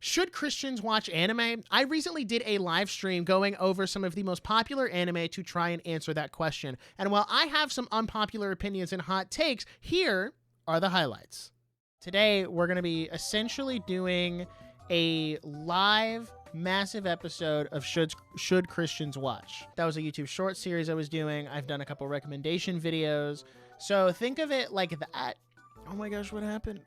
Should Christians watch anime? I recently did a live stream going over some of the most popular anime to try and answer that question. And while I have some unpopular opinions and hot takes, here are the highlights. Today, we're going to be essentially doing a live massive episode of Should Christians Watch. That was a YouTube short series I was doing. I've done a couple recommendation videos. So think of it like that. Oh my gosh, what happened?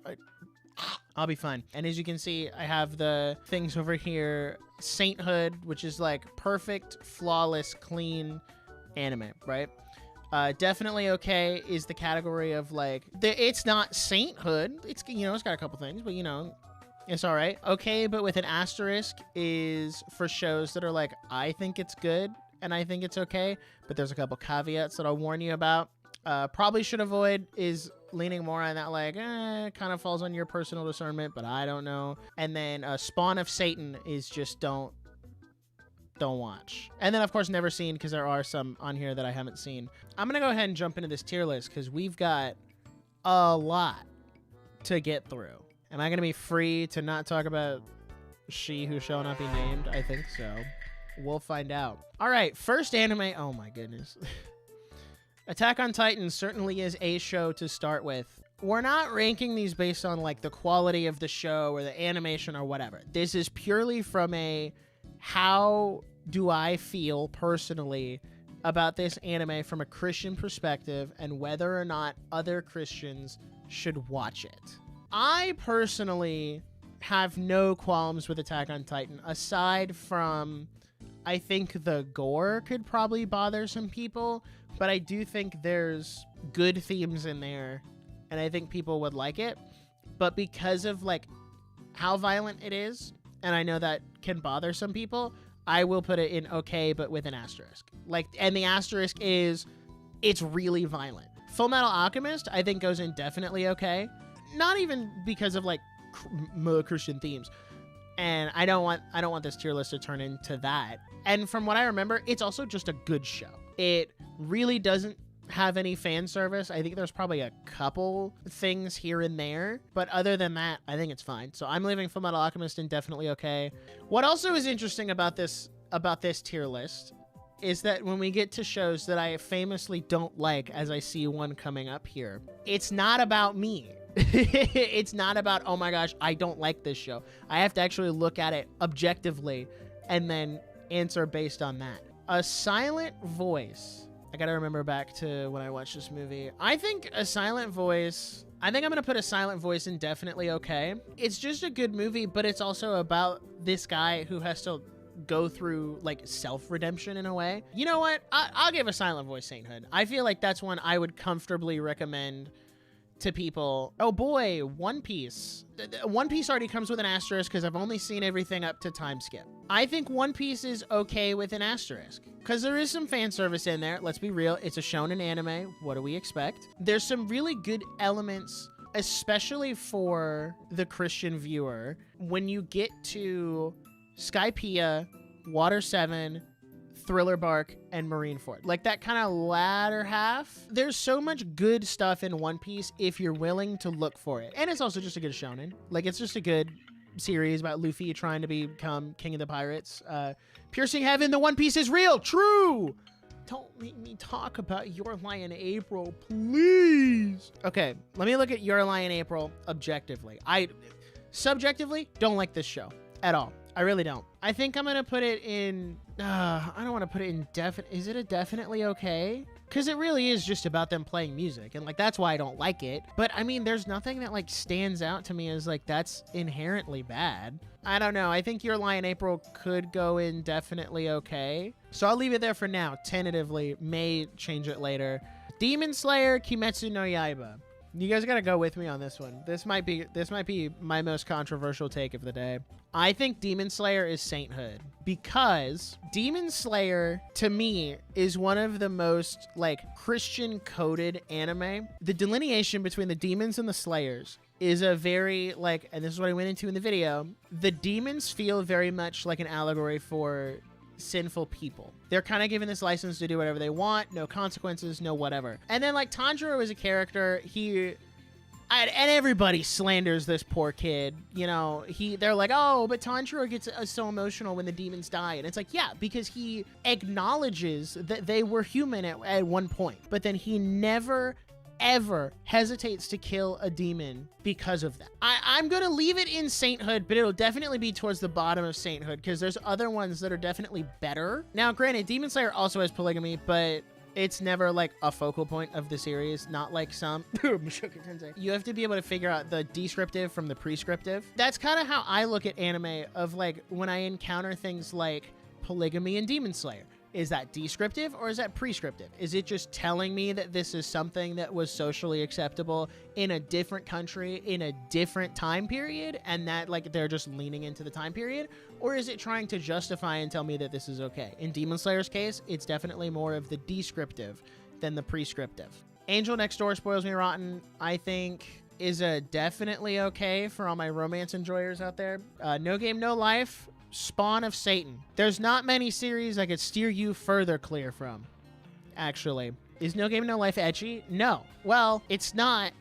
I'll be fine. And as you can see, I have the things over here. Sainthood, which is like perfect, flawless, clean anime, right? Definitely okay is the category of like, it's not sainthood. It's, you know, it's got a couple things, but you know, it's all right. Okay, but with an asterisk is for shows that are like, I think it's good and I think it's okay, but there's a couple caveats that I'll warn you about. Probably should avoid is leaning more on that like, kind of falls on your personal discernment, but I don't know. And then Spawn of Satan is just don't watch. And then of course never seen, because there are some on here that I haven't seen. I'm gonna go ahead and jump into this tier list because we've got a lot to get through. Am I gonna be free to not talk about She Who Shall Not Be Named? I think so. We'll find out. All right, first anime. Oh my goodness. Attack on Titan certainly is a show to start with. We're not ranking these based on like the quality of the show or the animation or whatever. This is purely from a how do I feel personally about this anime from a Christian perspective and whether or not other Christians should watch it. I personally have no qualms with Attack on Titan, aside from I think the gore could probably bother some people, but I do think there's good themes in there and I think people would like it. But because of like how violent it is, and I know that can bother some people, I will put it in okay, but with an asterisk. Like, and the asterisk is it's really violent. Full Metal Alchemist, I think goes in definitely okay. Not even because of like Christian themes. And I don't want this tier list to turn into that. And from what I remember, it's also just a good show. It really doesn't have any fan service. I think there's probably a couple things here and there, but other than that, I think it's fine. So I'm leaving Full Metal Alchemist in definitely okay. What also is interesting about this tier list is that when we get to shows that I famously don't like, as I see one coming up here, it's not about me. It's not about, oh my gosh, I don't like this show. I have to actually look at it objectively and then answer based on that. A silent voice. I gotta remember back to when I watched this movie. I think I'm gonna put A Silent Voice in definitely okay. It's just a good movie, but it's also about this guy who has to go through like self-redemption in a way. You know what? I'll give A Silent Voice sainthood. I feel like that's one I would comfortably recommend to people. Oh boy, One Piece. One Piece already comes with an asterisk because I've only seen everything up to time skip. I think One Piece is okay with an asterisk because there is some fan service in there. Let's be real. It's a shonen anime. What do we expect? There's some really good elements, especially for the Christian viewer. When you get to Skypiea, Water 7, Thriller Bark, and Marineford, like that kind of latter half, there's so much good stuff in One Piece if you're willing to look for it. And it's also just a good shonen. Like, it's just a good series about Luffy trying to become king of the pirates. Piercing Heaven, the One Piece is real. True. Don't make me talk about Your Lie in April, please. Okay, let me look at Your Lie in April objectively. I subjectively don't like this show at all. I really don't. I think I'm gonna put it in, I don't want to put it in is it a definitely okay? Because it really is just about them playing music, and like that's why I don't like it. But I mean, there's nothing that like stands out to me as like that's inherently bad. I don't know. I think Your Lie in April could go in definitely okay. So I'll leave it there for now, tentatively. May change it later. Demon Slayer, Kimetsu no Yaiba. You guys gotta go with me on this one. This might be my most controversial take of the day. I think Demon Slayer is sainthood because Demon Slayer, to me, is one of the most like Christian coded anime. The delineation between the demons and the slayers is a very like, and this is what I went into in the video, the demons feel very much like an allegory for sinful people. They're kind of given this license to do whatever they want, no consequences, no whatever. And then like Tanjiro is a character, And everybody slanders this poor kid. You know, they're like, oh, but Tanjiro gets so emotional when the demons die. And it's like, yeah, because he acknowledges that they were human at one point. But then he never, ever hesitates to kill a demon because of that. I'm going to leave it in sainthood, but it'll definitely be towards the bottom of sainthood because there's other ones that are definitely better. Now, granted, Demon Slayer also has polygamy, but it's never like a focal point of the series, not like some Mushoku Tensei. You have to be able to figure out the descriptive from the prescriptive. That's kind of how I look at anime of like when I encounter things like polygamy and Demon Slayer. Is that descriptive or is that prescriptive? Is it just telling me that this is something that was socially acceptable in a different country in a different time period and that like they're just leaning into the time period? Or is it trying to justify and tell me that this is okay? In Demon Slayer's case, it's definitely more of the descriptive than the prescriptive. Angel Next Door Spoils Me Rotten, I think, is a definitely okay for all my romance enjoyers out there. No Game, No Life, Spawn of Satan. There's not many series I could steer you further clear from, actually. Is No Game No Life ecchi? No. Well, it's not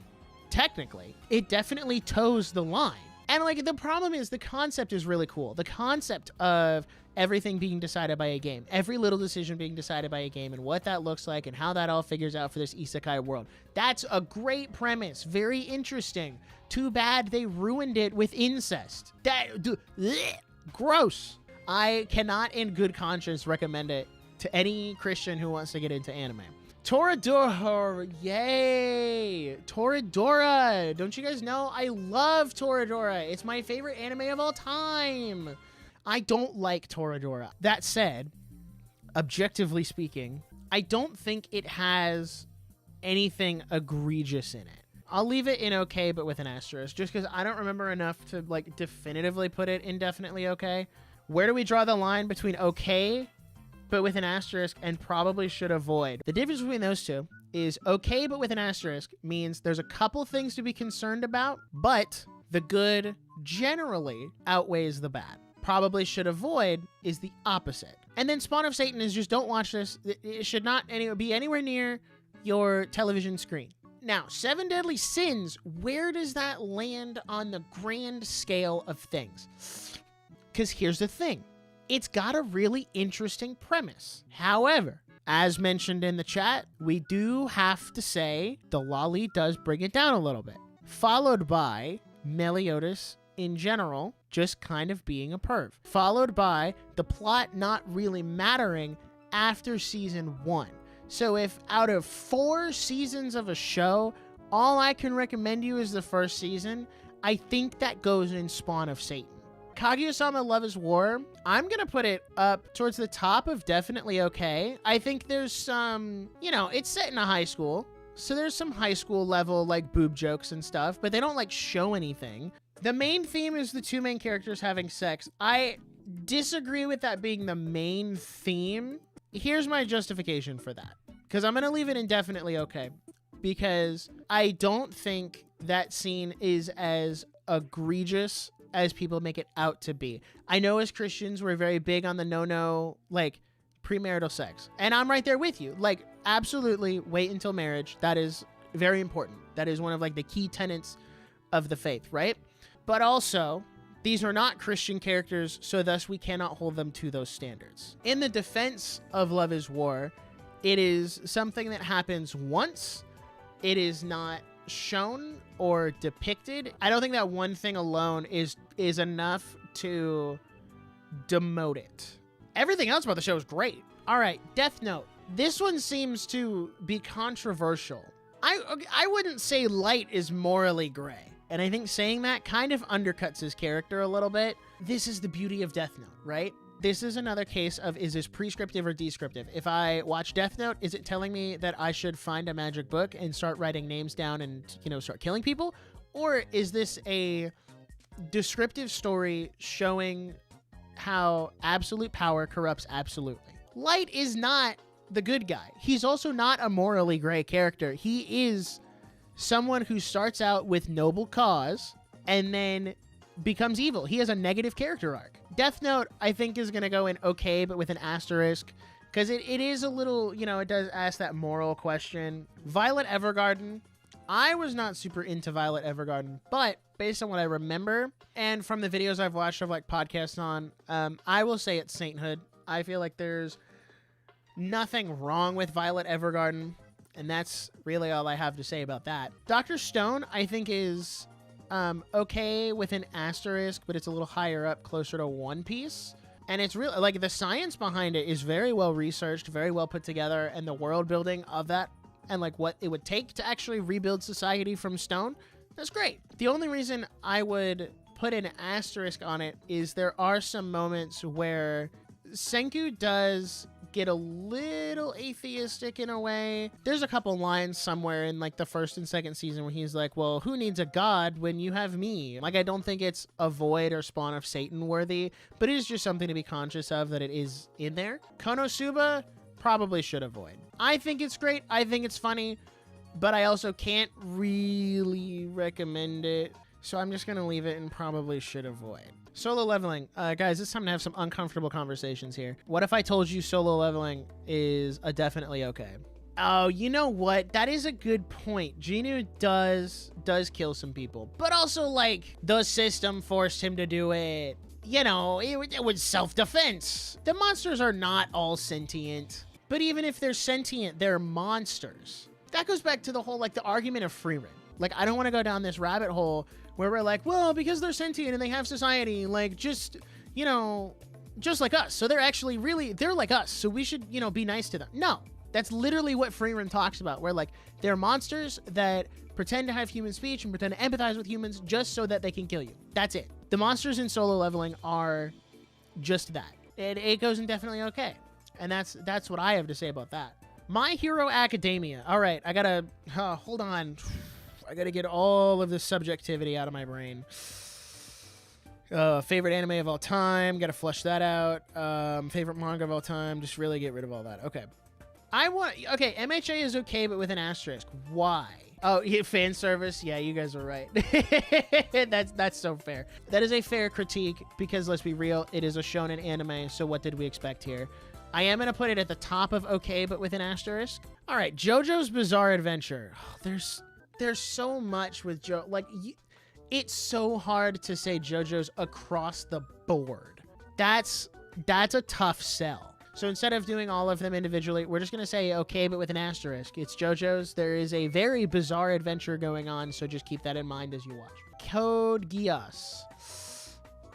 technically. It definitely toes the line. And like the problem is the concept is really cool. The concept of everything being decided by a game, every little decision being decided by a game and what that looks like and how that all figures out for this isekai world. That's a great premise. Very interesting. Too bad they ruined it with incest. Gross. I cannot in good conscience recommend it to any Christian who wants to get into anime. Toradora, yay! Toradora! Don't you guys know? I love Toradora. It's my favorite anime of all time. I don't like Toradora. That said, objectively speaking, I don't think it has anything egregious in it. I'll leave it in okay, but with an asterisk, just because I don't remember enough to like definitively put it indefinitely okay. Where do we draw the line between okay, but with an asterisk, and probably should avoid? The difference between those two is okay, but with an asterisk means there's a couple things to be concerned about, but the good generally outweighs the bad. Probably should avoid is the opposite. And then Spawn of Satan is just don't watch this. It should not be anywhere near your television screen. Now, Seven Deadly Sins, where does that land on the grand scale of things? Because here's the thing. It's got a really interesting premise. However, as mentioned in the chat, we do have to say the lolly does bring it down a little bit. Followed by Meliodas in general just kind of being a perv. Followed by the plot not really mattering after season 1. So if out of 4 seasons of a show, all I can recommend you is the first season, I think that goes in Spawn of Satan. Kaguya-sama Love is War, I'm going to put it up towards the top of definitely okay. I think there's some, it's set in a high school. So there's some high school level like boob jokes and stuff, but they don't like show anything. The main theme is the 2 main characters having sex. I disagree with that being the main theme. Here's my justification for that. Because I'm going to leave it indefinitely okay. Because I don't think that scene is as egregious as people make it out to be. I know as Christians, we're very big on the no, like, premarital sex. And I'm right there with you. Like, absolutely wait until marriage. That is very important. That is one of, like, the key tenets of the faith, right? But also, these are not Christian characters, so thus we cannot hold them to those standards. In the defense of Love is War, it is something that happens once. It is not shown or depicted. I don't think that one thing alone is enough to demote it. Everything else about the show is great. All right, Death Note. This one seems to be controversial. I wouldn't say Light is morally gray. And I think saying that kind of undercuts his character a little bit. This is the beauty of Death Note, right? This is another case of, is this prescriptive or descriptive? If I watch Death Note, is it telling me that I should find a magic book and start writing names down and, start killing people? Or is this a descriptive story showing how absolute power corrupts absolutely? Light is not the good guy. He's also not a morally gray character. He is someone who starts out with noble cause and then becomes evil. He has a negative character arc. Death Note, I think, is going to go in okay, but with an asterisk, because it is a little, it does ask that moral question. Violet Evergarden, I was not super into Violet Evergarden, but based on what I remember and from the videos I've watched of like podcasts on, I will say it's sainthood. I feel like there's nothing wrong with Violet Evergarden, and that's really all I have to say about that. Dr. Stone, I think, is okay with an asterisk, but it's a little higher up, closer to One Piece. And it's really, like, the science behind it is very well researched, very well put together, and the world building of that and, like, what it would take to actually rebuild society from stone, that's great. The only reason I would put an asterisk on it is there are some moments where Senku does get a little atheistic in a way. There's a couple lines somewhere in like the first and second season where he's like, well, who needs a god when you have me? Like, I don't think it's a void or spawn of Satan worthy, but it is just something to be conscious of that it is in there. Konosuba probably should avoid. I think it's great. I think it's funny, but I also can't really recommend it. So I'm just going to leave it and probably should avoid. Solo leveling. Guys, it's time to have some uncomfortable conversations here. What if I told you solo leveling is a definitely okay? Oh, you know what? That is a good point. Genu does kill some people, but also, like, the system forced him to do it. You know, it was self-defense. The monsters are not all sentient, but even if they're sentient, they're monsters. That goes back to the whole, like, the argument of free reign. Like, I don't want to go down this rabbit hole where we're like, well, because they're sentient and they have society, like, just, you know, just like us. So they're actually really, they're like us. So we should, you know, be nice to them. No, that's literally what Freeman talks about, where, like, they're monsters that pretend to have human speech and pretend to empathize with humans just so that they can kill you. That's it. The monsters in solo leveling are just that. It goes indefinitely okay. And that's what I have to say about that. My Hero Academia. All right, I gotta, hold on. I gotta get all of this subjectivity out of my brain. Favorite anime of all time. Gotta flush that out. Favorite manga of all time. Just really get rid of all that. Okay. Okay, MHA is okay, but with an asterisk. Why? Oh, yeah, fan service. Yeah, you guys are right. That's so fair. That is a fair critique because, let's be real, it is a shonen anime, so what did we expect here? I am going to put it at the top of okay, but with an asterisk. All right, JoJo's Bizarre Adventure. There's so much with it's so hard to say JoJo's across the board. That's a tough sell. So instead of doing all of them individually, we're just going to say okay, but with an asterisk. It's JoJo's. There is a very bizarre adventure going on, so just keep that in mind as you watch. Code Geass.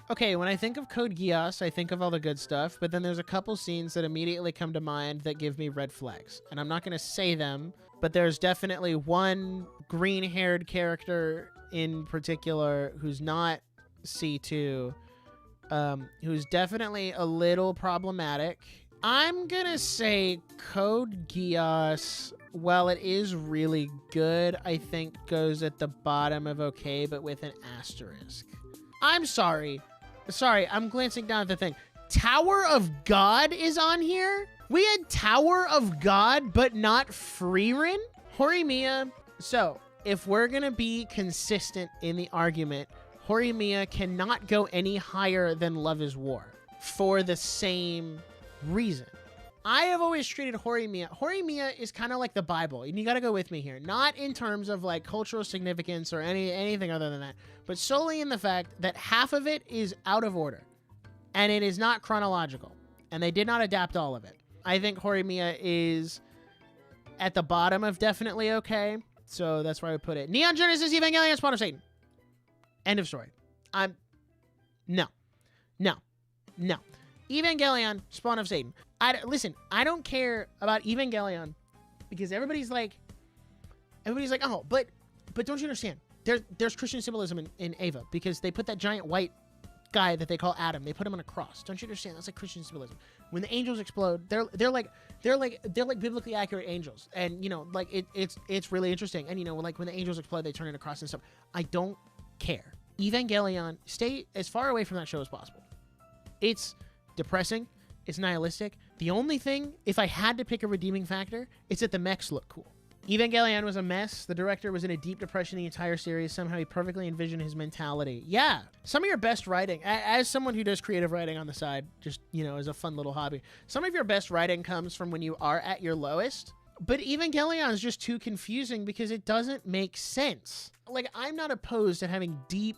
Okay, when I think of Code Geass, I think of all the good stuff, but then there's a couple scenes that immediately come to mind that give me red flags. And I'm not going to say them, but there's definitely one green-haired character in particular who's not C2, who's definitely a little problematic. I'm gonna say Code Geass, while it is really good, I think goes at the bottom of okay, but with an asterisk. I'm sorry, I'm glancing down at the thing. Tower of God is on here? We had Tower of God, but not Frieren? Horimiya. So, if we're gonna be consistent in the argument, Horimiya cannot go any higher than Love is War for the same reason. I have always treated Horimiya is kind of like the Bible, and you got to go with me here. Not in terms of like cultural significance or anything other than that, but solely in the fact that half of it is out of order, and it is not chronological, and they did not adapt all of it. I think Horimiya is at the bottom of definitely okay, so that's where I would put it. Neon Genesis Evangelion Spawn of Satan. End of story. No. Evangelion, Spawn of Satan. Listen, I don't care about Evangelion because everybody's like, oh, but don't you understand? There's Christian symbolism in Ava because they put that giant white guy that they call Adam. They put him on a cross. Don't you understand? That's like Christian symbolism. When the angels explode, they're like biblically accurate angels, and you know, like it's really interesting. And you know, like when the angels explode, they turn into a cross and stuff. I don't care. Evangelion, stay as far away from that show as possible. It's depressing. It's nihilistic. The only thing, if I had to pick a redeeming factor, it's that the mechs look cool. Evangelion was a mess. The director was in a deep depression the entire series. Somehow he perfectly envisioned his mentality. Yeah. Some of your best writing, as someone who does creative writing on the side, just, you know, as a fun little hobby, some of your best writing comes from when you are at your lowest. But Evangelion is just too confusing because it doesn't make sense. Like, I'm not opposed to having deep,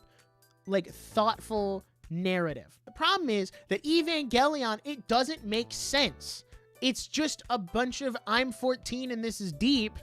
like, thoughtful narrative. The problem is that Evangelion, it doesn't make sense. It's just a bunch of I'm 14 and this is deep,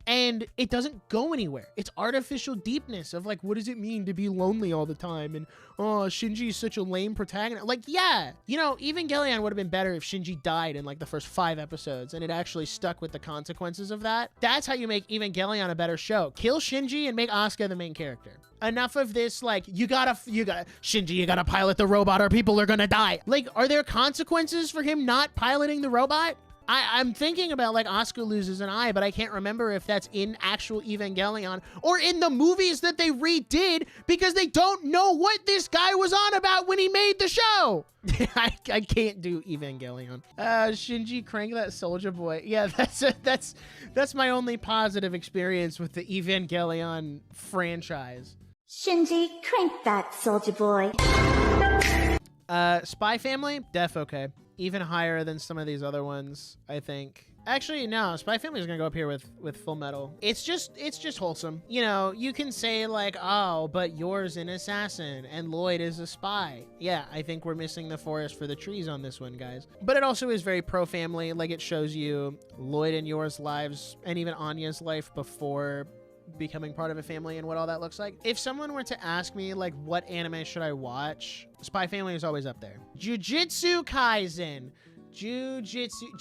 and it doesn't go anywhere. It's artificial deepness of like, what does it mean to be lonely all the time? And, oh, Shinji is such a lame protagonist. Like, yeah, you know, Evangelion would have been better if Shinji died in like the first 5 episodes and it actually stuck with the consequences of that. That's how you make Evangelion a better show. Kill Shinji and make Asuka the main character. Enough of this, like, you gotta, Shinji, you gotta pilot the robot or people are gonna die. Like, are there consequences for him not piloting the robot? I'm thinking about, like, Asuka loses an eye, but I can't remember if that's in actual Evangelion or in the movies that they redid because they don't know what this guy was on about when he made the show. I can't do Evangelion. Shinji, crank that Soulja Boy. Yeah, that's my only positive experience with the Evangelion franchise. Shinji, crank that Soulja Boy. Spy Family, def okay. Even higher than some of these other ones, I think. Actually, no, Spy Family is gonna go up here with Full Metal. It's just wholesome. You know, you can say like, oh, but Yor's an assassin and Lloyd is a spy. Yeah, I think we're missing the forest for the trees on this one, guys. But it also is very pro-family. Like, it shows you Lloyd and Yor's lives and even Anya's life before becoming part of a family and what all that looks like. If someone were to ask me, like, what anime should I watch, Spy Family is always up there. Jujutsu Kaisen. JJK.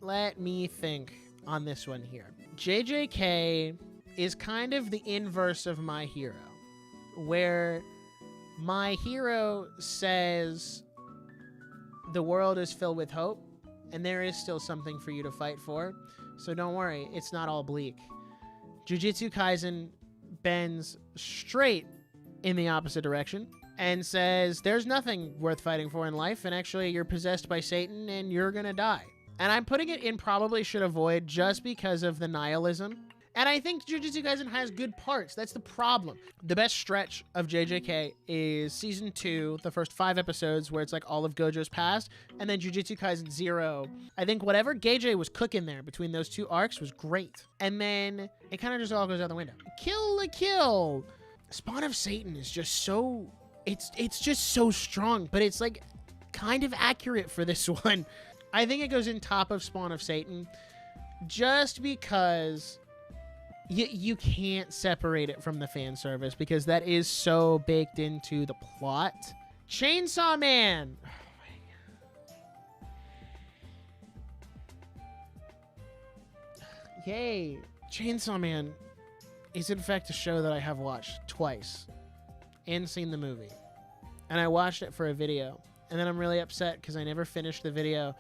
Let me think on this one here. JJK is kind of the inverse of My Hero, where My Hero says the world is filled with hope and there is still something for you to fight for. So don't worry, it's not all bleak. Jujutsu Kaisen bends straight in the opposite direction and says there's nothing worth fighting for in life, and actually you're possessed by Satan and you're gonna die. And I'm putting it in probably should avoid just because of the nihilism. And I think Jujutsu Kaisen has good parts. That's the problem. The best stretch of JJK is season 2, the first 5 episodes where it's like all of Gojo's past, and then Jujutsu Kaisen 0. I think whatever Geijay was cooking there between those 2 arcs was great. And then it kind of just all goes out the window. Kill la Kill. Spawn of Satan is just so, it's just so strong, but it's like kind of accurate for this one. I think it goes in top of Spawn of Satan just because you can't separate it from the fan service because that is so baked into the plot. Chainsaw Man. Yay. Chainsaw Man is in fact a show that I have watched twice and seen the movie. And I watched it for a video. And then I'm really upset because I never finished the video.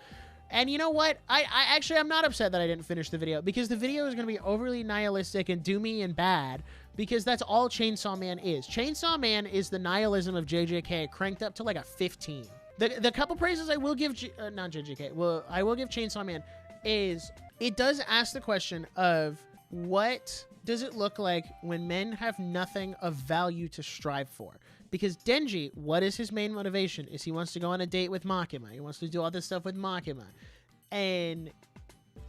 And you know what? I'm not upset that I didn't finish the video because the video is going to be overly nihilistic and doomy and bad because that's all Chainsaw Man is. Chainsaw Man is the nihilism of JJK cranked up to like a 15. The couple praises I will give, not JJK, well, I will give Chainsaw Man is it does ask the question of what does it look like when men have nothing of value to strive for? Because Denji, what is his main motivation? Is he wants to go on a date with Makima. He wants to do all this stuff with Makima. And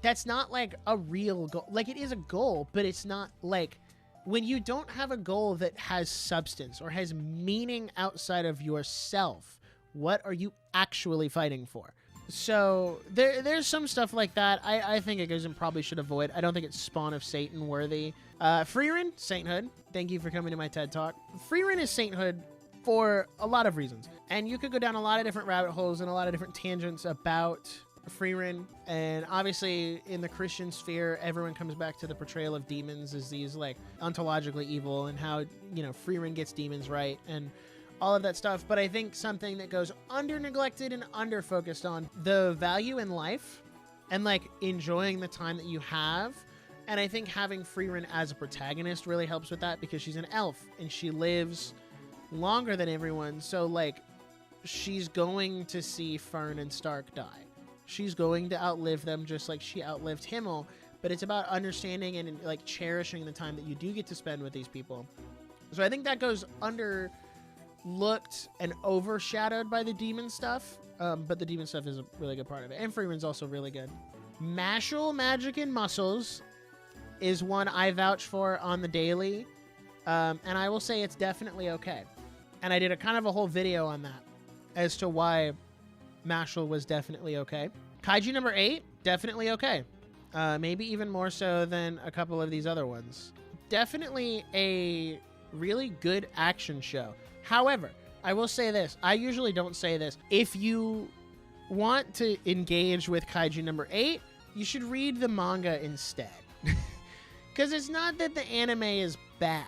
that's not like a real goal. Like, it is a goal, but it's not like when you don't have a goal that has substance or has meaning outside of yourself, what are you actually fighting for? So there's some stuff like that. I think it goes and probably should avoid. I don't think it's Spawn of Satan worthy. Frieren, Sainthood. Thank you for coming to my TED Talk. Frieren is Sainthood for a lot of reasons. And you could go down a lot of different rabbit holes and a lot of different tangents about Frieren. And obviously in the Christian sphere, everyone comes back to the portrayal of demons as these like ontologically evil and how, you know, Frieren gets demons right and all of that stuff. But I think something that goes under neglected and under focused on the value in life and like enjoying the time that you have. And I think having Frieren as a protagonist really helps with that because she's an elf and she lives longer than everyone. So like she's going to see Fern and Stark die. She's going to outlive them just like she outlived Himmel. But it's about understanding and like cherishing the time that you do get to spend with these people. So I think that goes underlooked and overshadowed by the demon stuff. But the demon stuff is a really good part of it. And Frieren's also really good. Mashal Magic and Muscles is one I vouch for on the daily. And I will say it's definitely okay. And I did a kind of a whole video on that as to why Mashal was definitely okay. Kaiju number 8, definitely okay. Maybe even more so than a couple of these other ones. Definitely a really good action show. However, I will say this. I usually don't say this. If you want to engage with Kaiju number 8, you should read the manga instead. Because it's not that the anime is bad.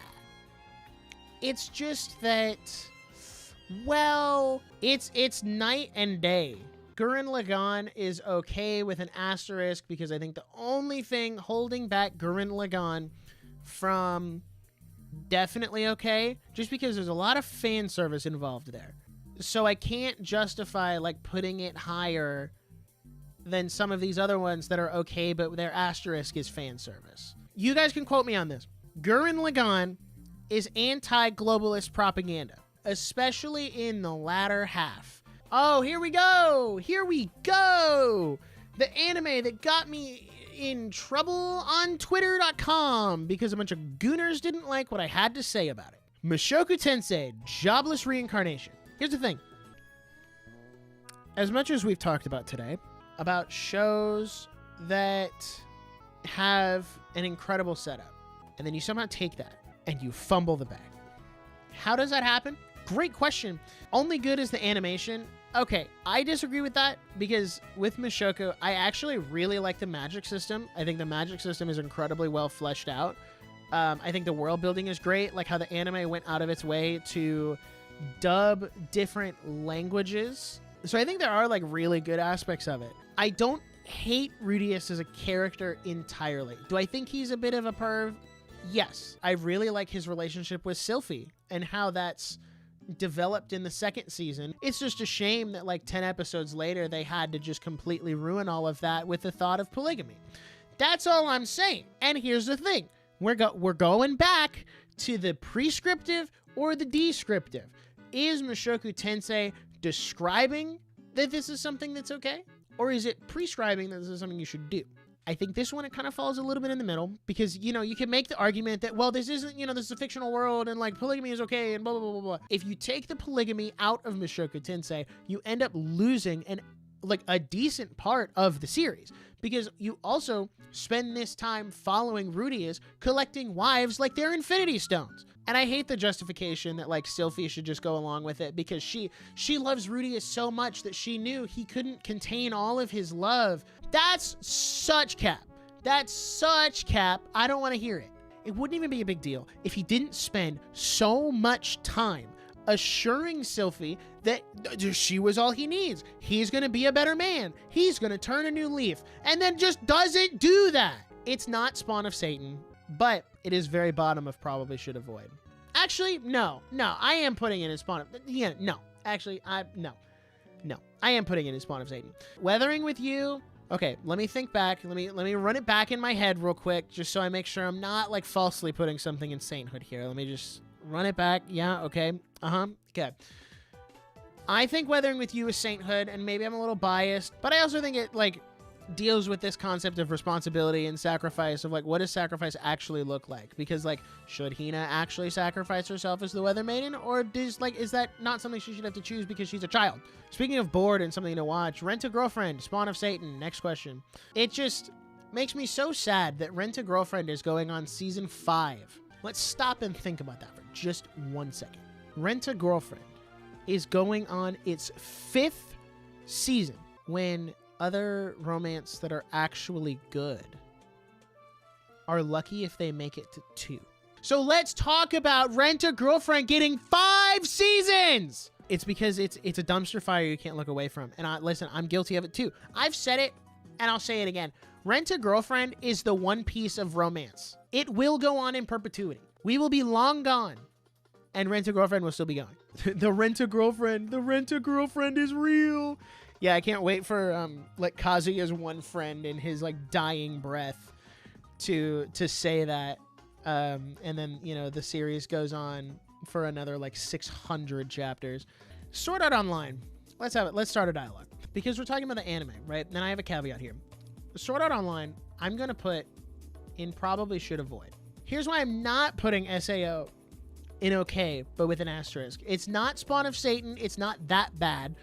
It's just that, well, it's night and day. Gurren Lagann is okay with an asterisk because I think the only thing holding back Gurren Lagann from definitely okay, just because there's a lot of fan service involved there. So I can't justify like putting it higher than some of these other ones that are okay, but their asterisk is fan service. You guys can quote me on this. Gurren Lagann is anti-globalist propaganda, especially in the latter half. Oh, here we go! Here we go! The anime that got me in trouble on Twitter.com because a bunch of gooners didn't like what I had to say about it. Mushoku Tensei, Jobless Reincarnation. Here's the thing. As much as we've talked about today, about shows that have an incredible setup, and then you somehow take that and you fumble the bag. How does that happen? Great question. Only good is the animation. Okay, I disagree with that because with Mushoku, I actually really like the magic system. I think the magic system is incredibly well fleshed out. I think the world building is great, like how the anime went out of its way to dub different languages. So I think there are like really good aspects of it. I don't hate Rudius as a character entirely. Do I think he's a bit of a perv? Yes. I really like his relationship with Sylphie and how that's developed in the second season. It's just a shame that like 10 episodes later they had to just completely ruin all of that with the thought of polygamy. That's all I'm saying. And here's the thing. We're going back to the prescriptive or the descriptive. Is Mushoku Tensei describing that this is something that's okay? Or is it prescribing that this is something you should do? I think this one, it kind of falls a little bit in the middle because, you know, you can make the argument that, well, this isn't, you know, this is a fictional world and like polygamy is okay and blah, blah, blah, blah, blah. If you take the polygamy out of Mushoku Tensei, you end up losing a decent part of the series because you also spend this time following Rudius collecting wives like they're Infinity Stones. And I hate the justification that like Sylphie should just go along with it because she loves Rudius so much that she knew he couldn't contain all of his love. That's such cap. That's such cap. I don't want to hear it. It wouldn't even be a big deal if he didn't spend so much time assuring Sylphie that she was all he needs. He's going to be a better man. He's going to turn a new leaf. And then just doesn't do that. It's not Spawn of Satan, but it is very bottom of probably should avoid. Actually, no, I am putting it in Spawn of... Yeah, no. Actually, no. I am putting it in Spawn of Satan. Weathering with You... Okay, let me think back. Let me run it back in my head real quick, just so I make sure I'm not like falsely putting something in sainthood here. Let me just run it back. Yeah, okay. Okay. I think Weathering with You is sainthood, and maybe I'm a little biased, but I also think it like deals with this concept of responsibility and sacrifice of like, what does sacrifice actually look like? Because like, should Hina actually sacrifice herself as the Weather Maiden, or is that not something she should have to choose because she's a child? Speaking of bored and something to watch, Rent a Girlfriend, Spawn of Satan. Next question. It just makes me so sad that Rent a Girlfriend is going on season 5. Let's stop and think about that for just 1 second. Rent a Girlfriend is going on its 5th season when other romance that are actually good are lucky if they make it to 2. So let's talk about Rent a Girlfriend getting 5 seasons. It's because it's a dumpster fire you can't look away from. And listen, I'm guilty of it too. I've said it and I'll say it again. Rent a Girlfriend is the One Piece of romance. It will go on in perpetuity. We will be long gone and Rent a Girlfriend will still be going. The Rent a Girlfriend is real. Yeah, I can't wait for like Kazuya's one friend in his like dying breath to say that, and then you know the series goes on for another like 600 chapters. Sword Art Online. Let's start a dialogue because we're talking about the anime, right? And I have a caveat here. Sword Art Online, I'm going to put in probably should avoid. Here's why I'm not putting SAO in okay, but with an asterisk. It's not Spawn of Satan. It's not that bad,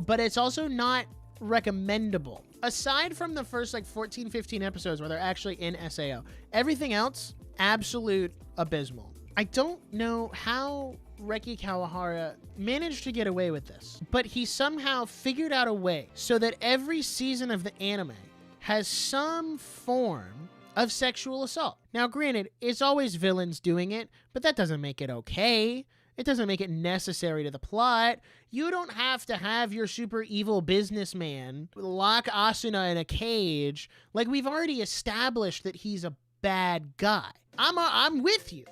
but it's also not recommendable. Aside from the first like 14, 15 episodes where they're actually in SAO, everything else, absolute abysmal. I don't know how Reki Kawahara managed to get away with this, but he somehow figured out a way so that every season of the anime has some form of sexual assault. Now, granted, it's always villains doing it, but that doesn't make it okay. It doesn't make it necessary to the plot. You don't have to have your super evil businessman lock Asuna in a cage. Like, we've already established that he's a bad guy. I'm with you.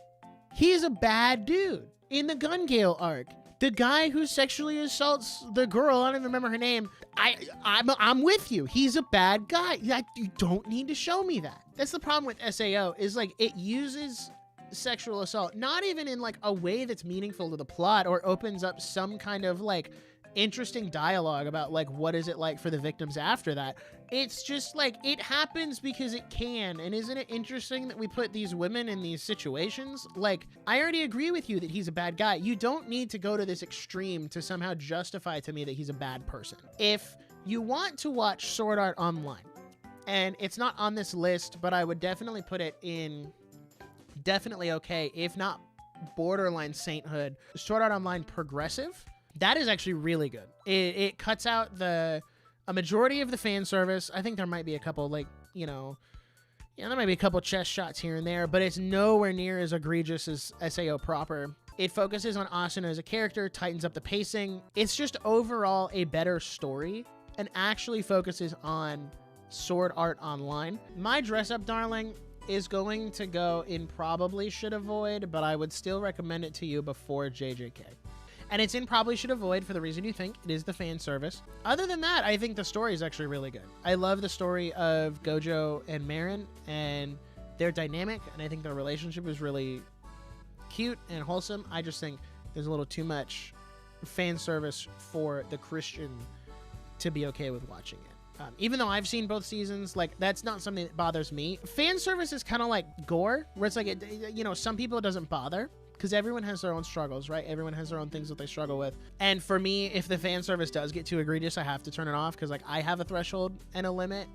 He's a bad dude. In the Gun Gale arc, the guy who sexually assaults the girl, I don't even remember her name, I'm with you. He's a bad guy. You don't need to show me that. That's the problem with SAO, is like it uses sexual assault, not even in like a way that's meaningful to the plot or opens up some kind of like interesting dialogue about like what is it like for the victims after that. It's just like it happens because it can. And isn't it interesting that we put these women in these situations? Like, I already agree with you that he's a bad guy. You don't need to go to this extreme to somehow justify to me that he's a bad person. If you want to watch Sword Art Online, and it's not on this list, but I would definitely put it in definitely okay, if not borderline sainthood, Sword Art Online Progressive. That is actually really good. It cuts out a majority of the fan service. I think there might be a couple, like, there might be a couple chest shots here and there, but it's nowhere near as egregious as SAO proper. It focuses on Asuna as a character, tightens up the pacing. It's just overall a better story and actually focuses on Sword Art Online. My dress-up darling is going to go in probably should avoid, but I would still recommend it to you before JJK. And it's in probably should avoid for the reason you think. It is the fan service. Other than that, I think the story is actually really good. I love the story of Gojo and Marin and their dynamic, and I think their relationship is really cute and wholesome. I just think there's a little too much fan service for the Christian to be okay with watching it. Even though I've seen both seasons, like, that's not something that bothers me. Fan service is kind of like gore, where it's like, some people it doesn't bother, because everyone has their own struggles, right? Everyone has their own things that they struggle with. And for me, if the fan service does get too egregious, I have to turn it off, because like I have a threshold and a limit.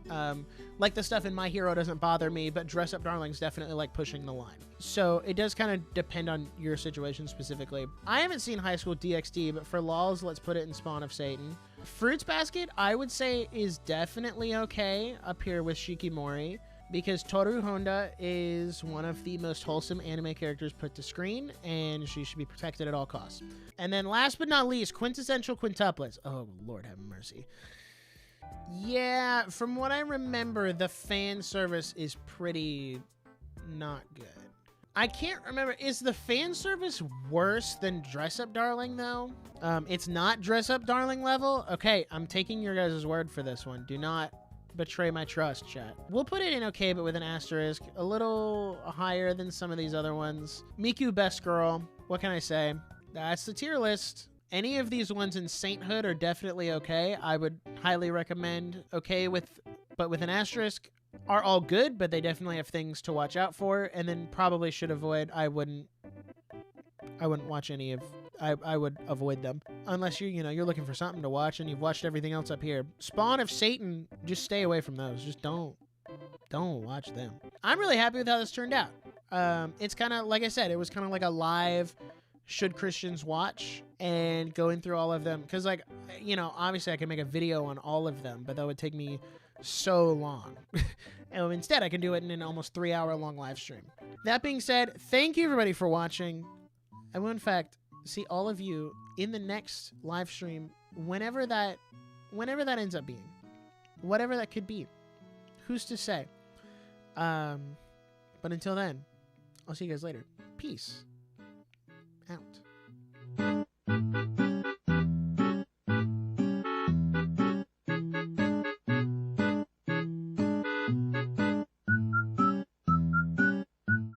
Like the stuff in My Hero doesn't bother me, but Dress Up Darling's definitely like pushing the line. So it does kind of depend on your situation specifically. I haven't seen High School DxD, but for lols, let's put it in Spawn of Satan. Fruits Basket, I would say, is definitely okay up here with Shikimori, because Toru Honda is one of the most wholesome anime characters put to screen, and she should be protected at all costs. And then last but not least, Quintessential Quintuplets. Oh, Lord have mercy. Yeah, from what I remember, the fan service is pretty not good. I can't remember. Is the fan service worse than Dress Up Darling, though? It's not Dress Up Darling level? Okay, I'm taking your guys' word for this one. Do not betray my trust, chat. We'll put it in okay, but with an asterisk. A little higher than some of these other ones. Miku, best girl. What can I say? That's the tier list. Any of these ones in Sainthood are definitely okay. I would highly recommend okay but with an asterisk. Are all good, but they definitely have things to watch out for. And then probably should avoid. I wouldn't watch any of. I would avoid them unless you're looking for something to watch and you've watched everything else up here. Spawn of Satan, just stay away from those. Just don't watch them. I'm really happy with how this turned out. It's kind of like I said, it was kind of like a live should Christians watch, and going through all of them, because like obviously I can make a video on all of them, but that would take me so long. And instead I can do it in an almost 3-hour long live stream. That being said, thank you everybody for watching. I will in fact see all of you in the next live stream, whenever that ends up being, whatever that could be. Who's to say? But until then, I'll see you guys later. Peace.